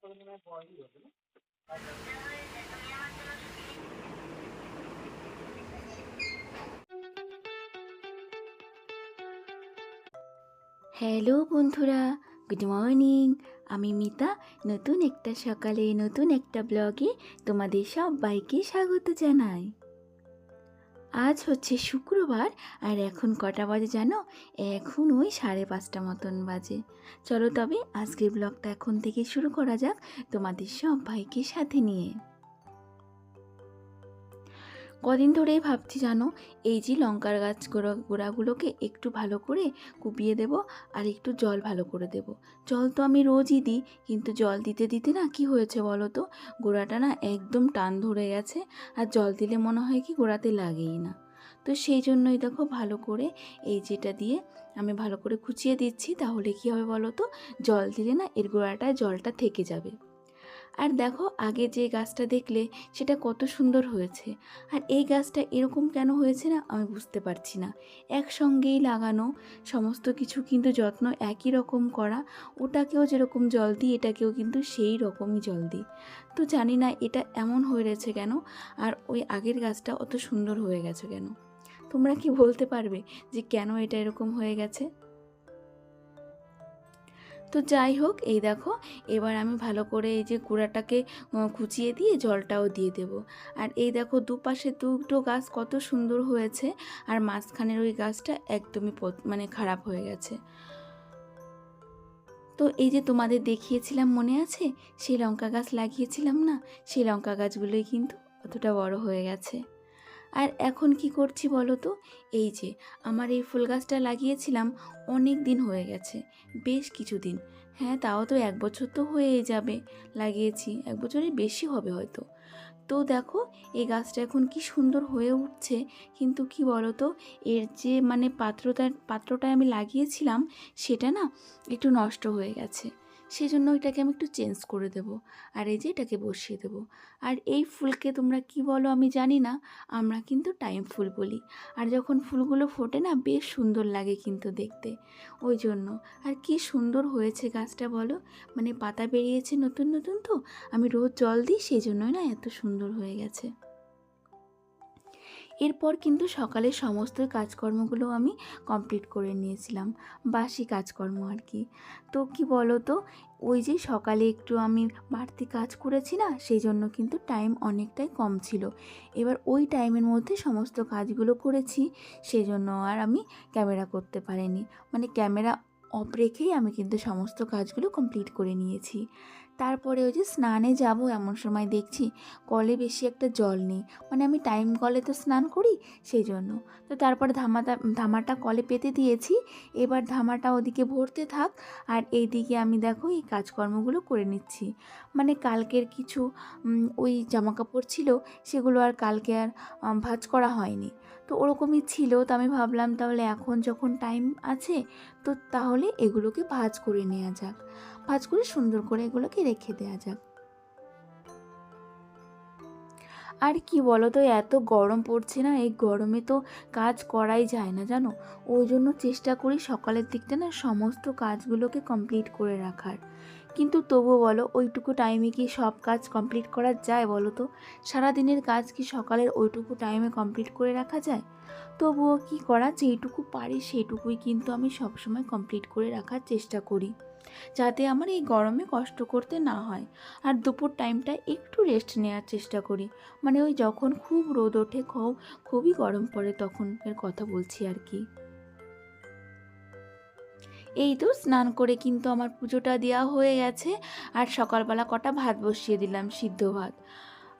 Hello বন্ধুরা, good morning. আমি মিতা। নতুন একটা সকালে নতুন একটা ব্লগে তোমাদের সবাইকে স্বাগত জানাই। আজ হচ্ছে শুক্রবার, আর এখন কটা বাজে জানো? এখন ওই 5:30 মতন বাজে। চলো তবে আজকের ব্লগটা এখন থেকে শুরু করা যাক তোমাদের সবাইকে সাথে নিয়ে। কদিন ধরেই ভাবছি জানো, এই যে লঙ্কার গাছ গোড়াগুলোকে একটু ভালো করে কুপিয়ে দেব, আর একটু জল ভালো করে দেব। জল তো আমি রোজই দিই, কিন্তু জল দিতে দিতে না কি হয়েছে বলো তো, গোড়াটা না একদম টান ধরে গেছে, আর জল দিলে মনে হয় কি গোড়াতে লাগেই না। তো সেই জন্যই দেখো ভালো করে এই যেটা দিয়ে আমি ভালো করে কুচিয়ে দিচ্ছি, তাহলে কি হবে বলো তো, জল দিলে না এর গোড়াটায় জলটা থেকে যাবে। আর দেখো আগে যে গাছটা দেখলে সেটা কত সুন্দর হয়েছে, আর এই গাছটা এরকম কেন হয়েছে না আমি বুঝতে পারছি না। একসঙ্গেই লাগানো, সমস্ত কিছু কিন্তু যত্ন একই রকম করা, ওটাকেও যেরকম জল দিই এটাকেও কিন্তু সেই রকমই জল দিই। তো জানি না এটা এমন হয়ে রয়েছে কেন, আর ওই আগের গাছটা অত সুন্দর হয়ে গেছে কেন। তোমরা কি বলতে পারবে যে কেন এটা এরকম হয়ে গেছে? তো যাই হোক, এই দেখো এবার আমি ভালো করে এই যে গুঁড়াটাকে কুচিয়ে দিয়ে জলটাও দিয়ে দেব। আর এই দেখো দুপাশে দুটো গাছ কত সুন্দর হয়েছে, আর মাঝখানের ওই গাছটা একদমই মানে খারাপ হয়ে গেছে। তো এই যে তোমাদের দেখিয়েছিলাম মনে আছে, সেই লঙ্কা গাছ লাগিয়েছিলাম না, সেই লঙ্কা গাছগুলোই কিন্তু অতটা বড় হয়ে গেছে। আর এখন কি করছি বলো তো, এই যে আমার এই ফুল গাছটা লাগিয়েছিলাম অনেক দিন হয়ে গেছে, বেশ কিছুদিন। হ্যাঁ, তাও তো 1 বছর তো হয়েই যাবে লাগিয়েছি, 1 বছরের বেশি হবে হয়তো। তো দেখো এই গাছটা এখন কি সুন্দর হয়ে উঠছে, কিন্তু কি বলো তো, এর যে মানে পাত্রটায় আমি লাগিয়েছিলাম সেটা না একটু নষ্ট হয়ে গেছে। সেজন্য এটাকে আমি একটু চেঞ্জ করে দেব, আর এই যে এটাকে বসিয়ে দেব। আর এই ফুলকে তোমরা কি বলো আমি জানি না, আমরা কিন্তু টাইম ফুল বলি। আর যখন ফুলগুলো ফোটে না বেশ সুন্দর লাগে কিন্তু দেখতে, ওই জন্য। আর কি সুন্দর হয়েছে গাছটা বলো, মানে পাতা বেরিয়েছে নতুন নতুন, তো আমি রোজ জল দিই, সেই জন্যই না এত সুন্দর হয়ে গেছে। এরপর কিন্তু সকালের সমস্ত কাজকর্মগুলো আমি কমপ্লিট করে নিয়েছিলাম, বাসি কাজকর্ম আর কি। তো কি বলো তো, ওই যে সকালে একটু আমি বাড়তি কাজ করেছি না, সেই জন্য কিন্তু টাইম অনেকটাই কম ছিল। এবার ওই টাইমের মধ্যে সমস্ত কাজগুলো করেছি, সেই জন্য আর আমি ক্যামেরা করতে পারিনি। মানে ক্যামেরা অফ রেখেই আমি কিন্তু সমস্ত কাজগুলো কমপ্লিট করে নিয়েছি। তারপরে ওই যে স্নানে যাব এমন সময় দেখছি কলে বেশি একটা জল নেই, মানে আমি টাইম কলে তো স্নান করি, সেই জন্য। তো তারপরে ধামাটা কলে পেতে দিয়েছি, এবার ধামাটা ওদিকে ভরতে থাক, আর এইদিকে আমি দেখো এই কাজকর্মগুলো করে নিচ্ছি। মানে কালকের কিছু ওই জামাকাপড় ছিল, সেগুলো আর কালকে আর ভাঁজ করা হয়নি, তো ওরকমই ছিল। তো আমি ভাবলাম তাহলে এখন যখন টাইম আছে, তো তাহলে এগুলোকে ভাঁজ করে নেওয়া যাক, ভাঁজ করে সুন্দর করে এগুলোকে রেখে দেওয়া যাক। আর কি বলো তো, এত গরম পড়ছে না, এই গরমে তো কাজ করাই যায় না জানো। ওই জন্য চেষ্টা করি সকালের দিকটা না সমস্ত কাজগুলোকে কমপ্লিট করে রাখার। কিন্তু তবুও বলো, ওইটুকু টাইমে কি সব কাজ কমপ্লিট করা যায় বলো তো? সারাদিনের কাজ কি সকালের ওইটুকু টাইমে কমপ্লিট করে রাখা যায়? তবুও কি করা, যেইটুকু পারি সেইটুকুই কিন্তু আমি সবসময় কমপ্লিট করে রাখার চেষ্টা করি, যাতে আমার এই গরমে কষ্ট করতে না হয়। আর দুপুর টাইমটা একটু রেস্ট নেওয়ার চেষ্টা করি, মানে ওই যখন খুব রোদ ওঠে, খুবই গরম পড়ে তখন এর কথা বলছি আর কি। এই তো স্নান করে কিন্তু আমার পুজোটা দেওয়া হয়ে গেছে, আর সকালবেলা কটা ভাত বসিয়ে দিলাম, সিদ্ধ ভাত।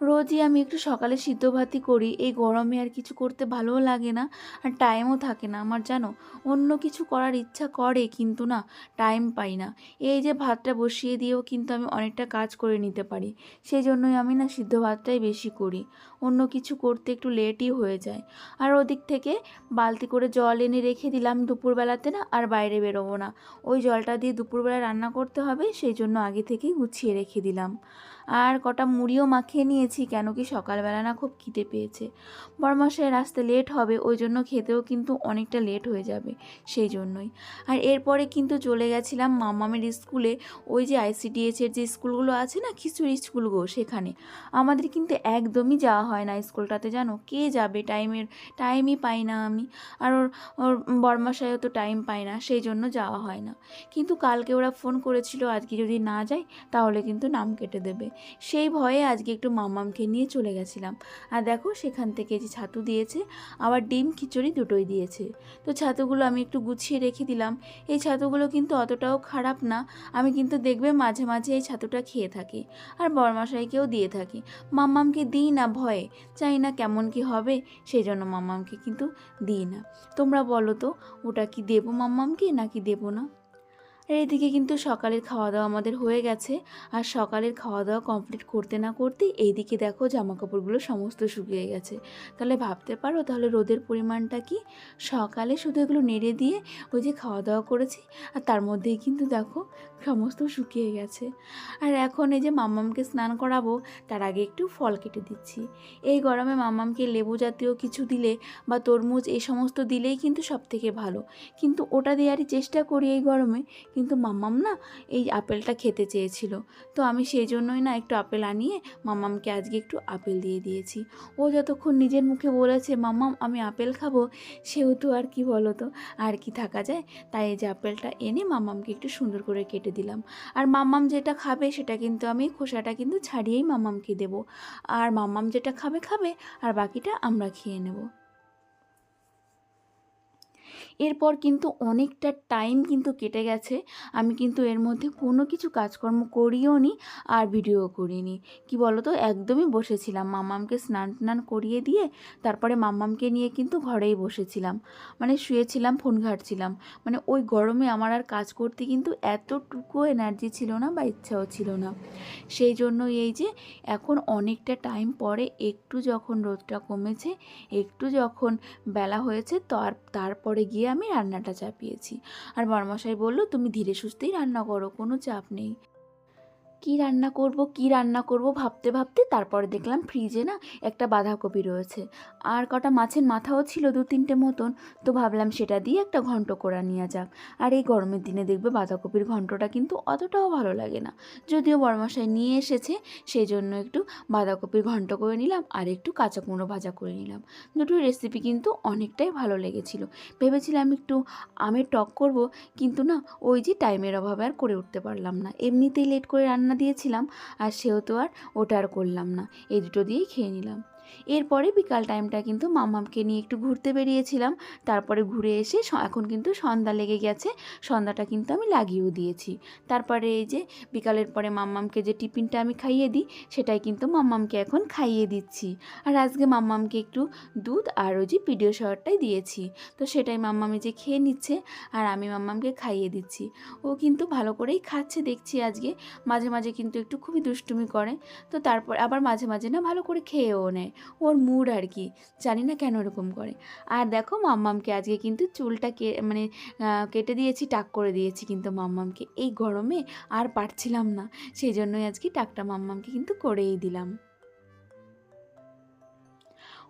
রোজই আমি একটু সকালে সিদ্ধ ভাতই করি, এই গরমে আর কিছু করতে ভালোও লাগে না, আর টাইমও থাকে না আমার জানো। অন্য কিছু করার ইচ্ছা করে কিন্তু না, টাইম পাই না। এই যে ভাতটা বসিয়ে দিয়েও কিন্তু আমি অনেকটা কাজ করে নিতে পারি, সেই জন্যই আমি না সিদ্ধ ভাতটাই বেশি করি। অন্য কিছু করতে একটু লেটই হয়ে যায়। আর ওদিক থেকে বালতি করে জল এনে রেখে দিলাম, দুপুরবেলাতে না আর বাইরে বেরোবো না, ওই জলটা দিয়ে দুপুরবেলা রান্না করতে হবে, সেই জন্য আগে থেকেই গুছিয়ে রেখে দিলাম। আর কটা মুড়িও মাখিয়ে নিয়েছি, কেন কি সকালবেলা না খুব খিদে পেয়েছে। বড়মশাইয়ের আসতে লেট হবে, ওই জন্য খেতেও কিন্তু অনেকটা লেট হয়ে যাবে, সেই জন্যই। আর এরপরে কিন্তু চলে গেছিলাম মামামের স্কুলে, ওই যে আইসিডিএসের যে স্কুলগুলো আছে না, খিচুড়ি স্কুলগুলো, সেখানে। আমাদের কিন্তু একদমই যাওয়া হয় না স্কুলটাতে, জানো, কে যাবে, টাইমই পাই না আমি। আর ওর ওর বড়মশাইও তো টাইম পায় না, সেই জন্য যাওয়া হয় না। কিন্তু কালকে ওরা ফোন করেছিল আজকে যদি না যাই তাহলে কিন্তু নাম কেটে দেবে, সেই ভয়ে আজকে একটু মামামকে নিয়ে চলে গেছিলাম। আর দেখো সেখান থেকে যে ছাতু দিয়েছে, আবার ডিম খিচুড়ি দুটোই দিয়েছে। তো ছাতুগুলো আমি একটু গুছিয়ে রেখে দিলাম। এই ছাতুগুলো কিন্তু অতটাও খারাপ না, আমি কিন্তু দেখবে মাঝে মাঝে এই ছাতুটা খেয়ে থাকি, আর বড়মশাইকেও দিয়ে থাকি। মাম্মামকে দিই না ভয়ে, জানি না কেমন কি হবে, সেই জন্য মাম্মামকে কিন্তু দিই না। তোমরা বলো তো, ওটা কি দেবো মাম্মামকে নাকি দেবো না? আর এদিকে কিন্তু সকালের খাওয়া দাওয়া আমাদের হয়ে গেছে। আর সকালের খাওয়া দাওয়া কমপ্লিট করতে না করতেই এইদিকে দেখো জামা কাপড়গুলো সমস্ত শুকিয়ে গেছে। তাহলে ভাবতে পারো তাহলে রোদের পরিমাণটা কি। সকালে শুধু এগুলো নেড়ে দিয়ে ওই যে খাওয়া দাওয়া করেছি, আর তার মধ্যেই কিন্তু দেখো সমস্ত শুকিয়ে গেছে। আর এখন এই যে মাম্মামকে স্নান করাবো, তার আগে একটু ফল কেটে দিচ্ছি। এই গরমে মাম্মামকে লেবু জাতীয় কিছু দিলে বা তরমুজ এই সমস্ত দিলেই কিন্তু সব থেকে ভালো, কিন্তু ওটা দেওয়ারই চেষ্টা করি এই গরমে। কিন্তু মাম্মাম না এই আপেলটা খেতে চেয়েছিল, তো আমি সেই জন্যই না একটু আপেল আনিয়ে মাম্মামকে আজকে একটু আপেল দিয়ে দিয়েছি। ও যতক্ষণ নিজের মুখে বলেছে মাম্মাম আমি আপেল খাবো, সেহেতু আর কি বলো তো, আর কি থাকা যায়। তাই এই যে আপেলটা এনে মাম্মামকে একটু সুন্দর করে কেটে দিলাম। আর মাম্মাম যেটা খাবে সেটা কিন্তু আমি খোসাটা কিন্তু ছাড়িয়েই মাম্মামকে দেবো। আর মাম্মাম যেটা খাবে খাবে, আর বাকিটা আমরা খেয়ে নেব। এরপর কিন্তু অনেকটা টাইম কিন্তু কেটে গেছে, আমি কিন্তু এর মধ্যে কোনো কিছু কাজকর্ম করিও নি আর ভিডিও করিনি। কি বলো তো, একদমই বসেছিলাম, মাম্মামকে স্নান টান করিয়ে দিয়ে তারপরে মাম্মামকে নিয়ে কিন্তু ঘরেই বসেছিলাম, মানে শুয়েছিলাম, ফোন ঘাঁটছিলাম। মানে ওই গরমে আমার আর কাজ করতে কিন্তু এতটুকু এনার্জি ছিল না বা ইচ্ছাও ছিল না। সেই জন্যই এই যে এখন অনেকটা টাইম পরে একটু যখন রোদটা কমেছে, একটু যখন বেলা হয়েছে, তারপরে গিয়ে আমি রান্নাটা চাপিয়েছি। আর বড়মশাই বলল তুমি ধীরে সুস্থেই রান্না করো, কোনো চাপ নেই। কি রান্না করব ভাবতে ভাবতে তারপরে দেখলাম ফ্রিজে না একটা বাঁধাকপি রয়েছে, আর কটা মাছের মাথাও ছিল 2-3টে মতন। তো ভাবলাম সেটা দিয়ে একটা ঘন্ট করে নেওয়া যাক। আর এই গরমের দিনে দেখবে বাঁধাকপির ঘন্টটা কিন্তু অতটাও ভালো লাগে না, যদিও বড়মশাই নিয়ে এসেছে, সেই জন্য একটু বাঁধাকপির ঘন্ট করে নিলাম আর একটু কাঁচা কুমড়ো ভাজা করে নিলাম। দুটো রেসিপি কিন্তু অনেকটাই ভালো লেগেছিল। ভেবেছিলাম একটু আমের টক করব, কিন্তু না ওই যে টাইমের অভাবে আর করে উঠতে পারলাম না, এমনিতেই লেট করে রান্না দিয়েছিলাম, আর সেহেতু আর ওটা আর করলাম না, এই দুটো দিয়েই খেয়ে নিলাম। এরপরে বিকাল টাইমটা কিন্তু মাম্মামকে নিয়ে একটু ঘুরতে বেরিয়েছিলাম। তারপরে ঘুরে এসে এখন কিন্তু সন্ধ্যা লেগে গেছে, সন্ধ্যাটা কিন্তু আমি লাগিয়েও দিয়েছি। তারপরে এই যে বিকালের পরে মাম্মামকে যে টিফিনটা আমি খাইয়ে দিই, সেটাই কিন্তু মাম্মামকে এখন খাইয়ে দিচ্ছি। আর আজকে মাম্মামকে একটু দুধ আর ওই যে পিডিয়াশিওরটাই দিয়েছি, তো সেটাই মাম্মামি যে খেয়ে নিচ্ছে আর আমি মাম্মামকে খাইয়ে দিচ্ছি। ও কিন্তু ভালো করেই খাচ্ছে দেখছি আজকে, মাঝে মাঝে কিন্তু একটু খুবই দুষ্টুমি করে, তো তারপর আবার মাঝে মাঝে না ভালো করে খেয়েও নেয়, ওর মুড আর কি, জানি না কেন এরকম করে। আর দেখো মাম্মামকে আজকে কিন্তু চুলটা মানে কেটে দিয়েছি, টাক করে দিয়েছি কিন্তু মাম্মামকে, এই গরমে আর পারছিলাম না, সেই জন্যই আজকে টাকটা মাম্মামকে কিন্তু করেই দিলাম।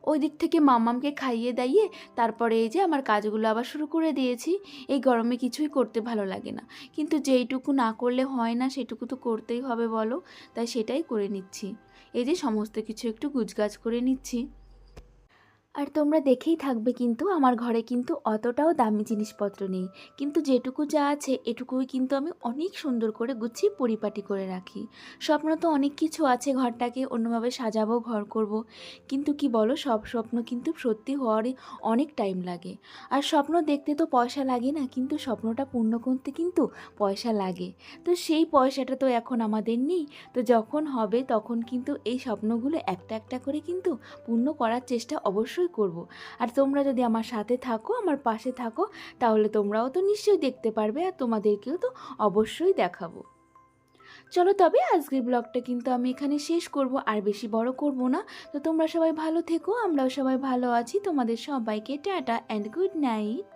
ওই দিক থেকে মাম্মামকে খাইয়ে দাইয়ে তারপরে এই যে আমার কাজগুলো আবার শুরু করে দিয়েছি। এই গরমে কিছুই করতে ভালো লাগে না, কিন্তু যেইটুকু না করলে হয় না সেটুকু তো করতেই হবে বলো, তাই সেটাই করে নিচ্ছি। এই যে সমস্ত কিছু একটু গুছগাছ করে নিচ্ছি। আর তোমরা দেখেই থাকবে কিন্তু আমার ঘরে কিন্তু অতটাও দামি জিনিসপত্র নেই, কিন্তু যেটুকু যা আছে এটুকুই কিন্তু আমি অনেক সুন্দর করে গুছিয়ে পরিপাটি করে রাখি। স্বপ্ন তো অনেক কিছু আছে, ঘরটাকে অন্যভাবে সাজাবো, ঘর করব, কিন্তু কি বলো, সব স্বপ্ন কিন্তু সত্যি হওয়ারই অনেক টাইম লাগে। আর স্বপ্ন দেখতে তো পয়সা লাগে না, কিন্তু স্বপ্নটা পূর্ণ করতে কিন্তু পয়সা লাগে। তো সেই পয়সাটা তো এখন আমাদের নেই, তো যখন হবে তখন কিন্তু এই স্বপ্নগুলো একটা একটা করে কিন্তু পূর্ণ করার চেষ্টা অবশ্যই করব। আর তোমরা যদি আমার সাথে থাকো, আমার পাশে থাকো, তাহলে তোমরাও তো নিশ্চয়ই দেখতে পারবে, আর তোমাদেরকেও তো অবশ্যই দেখাবো। চলো তবে আজকের ব্লগটা কিন্তু আমি এখানে শেষ করব, আর বেশি বড় করব না। তো তোমরা সবাই ভালো থেকো, আমরাও সবাই ভালো আছি, তোমাদের সবাইকে টাটা অ্যান্ড গুড নাইট।